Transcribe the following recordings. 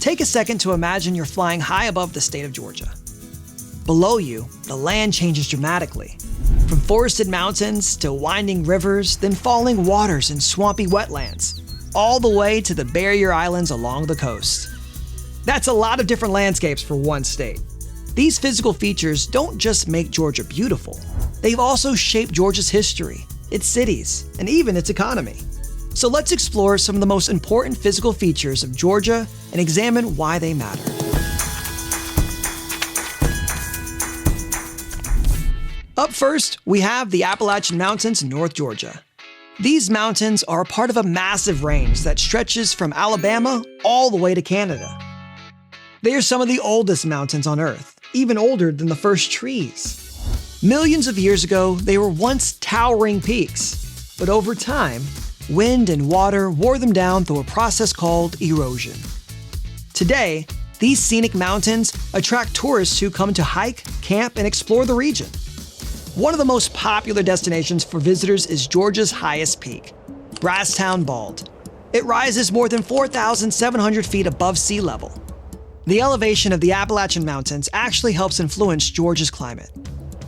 Take a second to imagine you're flying high above the state of Georgia. Below you, the land changes dramatically. From forested mountains to winding rivers, then falling waters and swampy wetlands, all the way to the barrier islands along the coast. That's a lot of different landscapes for one state. These physical features don't just make Georgia beautiful, they've also shaped Georgia's history, its cities, and even its economy. So let's explore some of the most important physical features of Georgia and examine why they matter. Up first, we have the Appalachian Mountains in North Georgia. These mountains are part of a massive range that stretches from Alabama all the way to Canada. They are some of the oldest mountains on Earth, even older than the first trees. Millions of years ago, they were once towering peaks, but over time, wind and water wore them down through a process called erosion. Today, these scenic mountains attract tourists who come to hike, camp, and explore the region. One of the most popular destinations for visitors is Georgia's highest peak, Brasstown Bald. It rises more than 4,700 feet above sea level. The elevation of the Appalachian Mountains actually helps influence Georgia's climate.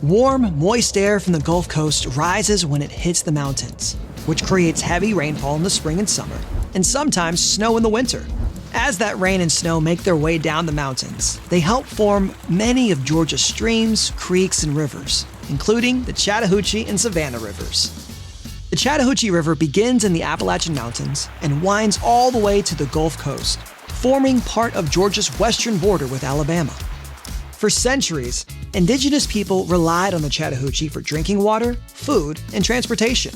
Warm, moist air from the Gulf Coast rises when it hits the mountains, which creates heavy rainfall in the spring and summer, and sometimes snow in the winter. As that rain and snow make their way down the mountains, they help form many of Georgia's streams, creeks, and rivers, including the Chattahoochee and Savannah rivers. The Chattahoochee River begins in the Appalachian Mountains and winds all the way to the Gulf Coast, forming part of Georgia's western border with Alabama. For centuries, indigenous people relied on the Chattahoochee for drinking water, food, and transportation.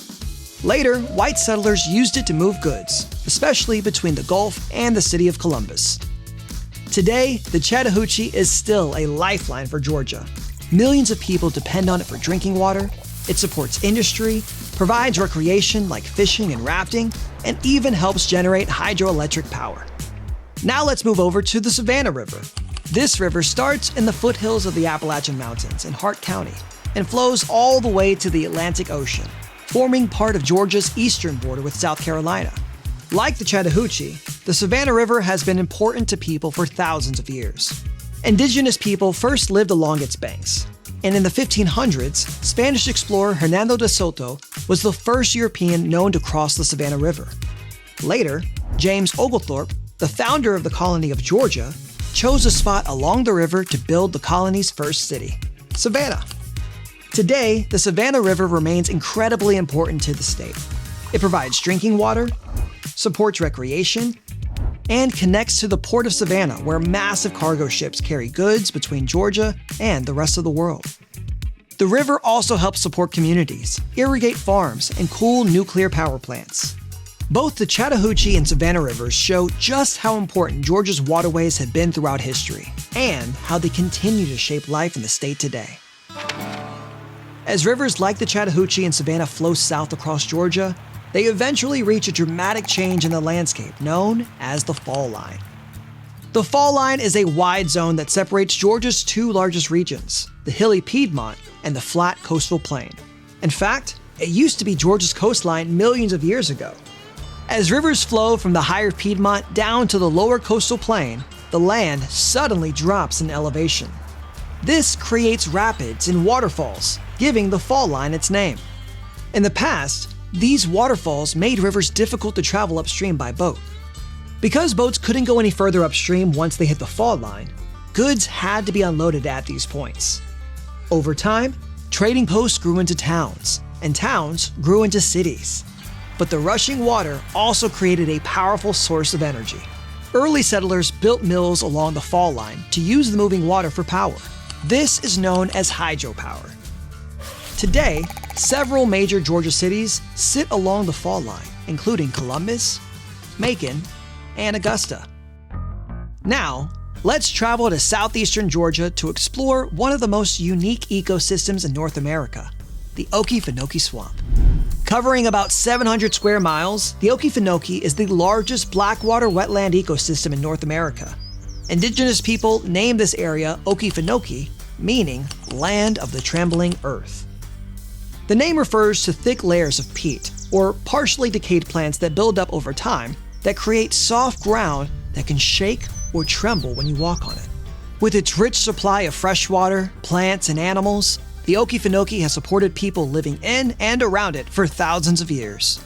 Later, white settlers used it to move goods, especially between the Gulf and the city of Columbus. Today, the Chattahoochee is still a lifeline for Georgia. Millions of people depend on it for drinking water. It supports industry, provides recreation like fishing and rafting, and even helps generate hydroelectric power. Now let's move over to the Savannah River. This river starts in the foothills of the Appalachian Mountains in Hart County and flows all the way to the Atlantic Ocean, forming part of Georgia's eastern border with South Carolina. Like the Chattahoochee, the Savannah River has been important to people for thousands of years. Indigenous people first lived along its banks, and in the 1500s, Spanish explorer Hernando de Soto was the first European known to cross the Savannah River. Later, James Oglethorpe, the founder of the colony of Georgia, chose a spot along the river to build the colony's first city, Savannah. Today, the Savannah River remains incredibly important to the state. It provides drinking water, supports recreation, and connects to the port of Savannah, where massive cargo ships carry goods between Georgia and the rest of the world. The river also helps support communities, irrigate farms, and cool nuclear power plants. Both the Chattahoochee and Savannah rivers show just how important Georgia's waterways have been throughout history, and how they continue to shape life in the state today. As rivers like the Chattahoochee and Savannah flow south across Georgia, they eventually reach a dramatic change in the landscape known as the Fall Line. The Fall Line is a wide zone that separates Georgia's two largest regions, the hilly Piedmont and the flat coastal plain. In fact, it used to be Georgia's coastline millions of years ago. As rivers flow from the higher Piedmont down to the lower coastal plain, the land suddenly drops in elevation. This creates rapids and waterfalls, giving the Fall Line its name. In the past, these waterfalls made rivers difficult to travel upstream by boat. Because boats couldn't go any further upstream once they hit the fall line, goods had to be unloaded at these points. Over time, trading posts grew into towns, and towns grew into cities. But the rushing water also created a powerful source of energy. Early settlers built mills along the fall line to use the moving water for power. This is known as hydropower. Today, several major Georgia cities sit along the fall line, including Columbus, Macon, and Augusta. Now, let's travel to southeastern Georgia to explore one of the most unique ecosystems in North America, the Okefenokee Swamp. Covering about 700 square miles, the Okefenokee is the largest blackwater wetland ecosystem in North America. Indigenous people named this area Okefenokee, meaning land of the trembling earth. The name refers to thick layers of peat, or partially decayed plants that build up over time that create soft ground that can shake or tremble when you walk on it. With its rich supply of fresh water, plants, and animals, the Okefenokee has supported people living in and around it for thousands of years.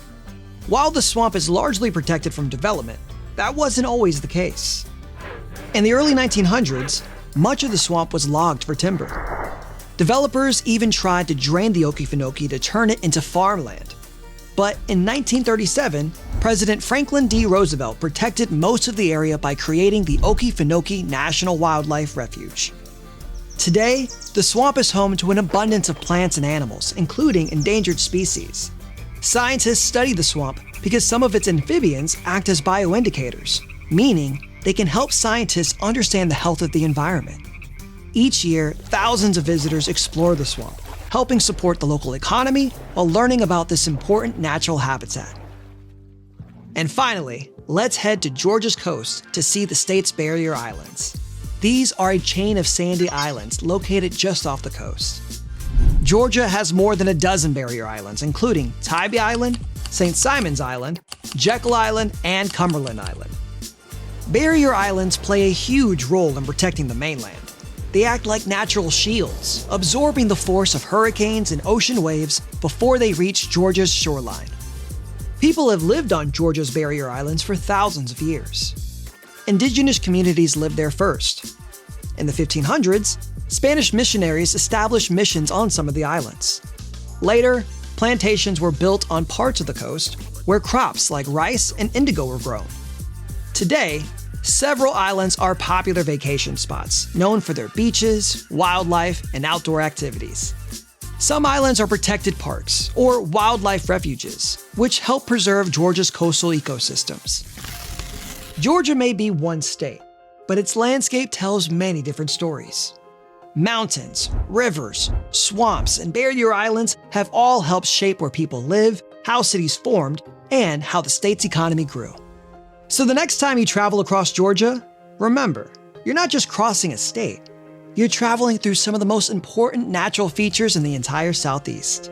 While the swamp is largely protected from development, that wasn't always the case. In the early 1900s, much of the swamp was logged for timber. Developers even tried to drain the Okefenokee to turn it into farmland. But in 1937, President Franklin D. Roosevelt protected most of the area by creating the Okefenokee National Wildlife Refuge. Today, the swamp is home to an abundance of plants and animals, including endangered species. Scientists study the swamp because some of its amphibians act as bioindicators, meaning they can help scientists understand the health of the environment. Each year, thousands of visitors explore the swamp, helping support the local economy while learning about this important natural habitat. And finally, let's head to Georgia's coast to see the state's barrier islands. These are a chain of sandy islands located just off the coast. Georgia has more than a dozen barrier islands, including Tybee Island, St. Simon's Island, Jekyll Island, and Cumberland Island. Barrier islands play a huge role in protecting the mainland. They act like natural shields, absorbing the force of hurricanes and ocean waves before they reach Georgia's shoreline. People have lived on Georgia's barrier islands for thousands of years. Indigenous communities lived there first. In the 1500s, Spanish missionaries established missions on some of the islands. Later, plantations were built on parts of the coast where crops like rice and indigo were grown. Today, several islands are popular vacation spots, known for their beaches, wildlife, and outdoor activities. Some islands are protected parks, or wildlife refuges, which help preserve Georgia's coastal ecosystems. Georgia may be one state, but its landscape tells many different stories. Mountains, rivers, swamps, and barrier islands have all helped shape where people live, how cities formed, and how the state's economy grew. So the next time you travel across Georgia, remember, you're not just crossing a state, you're traveling through some of the most important natural features in the entire Southeast.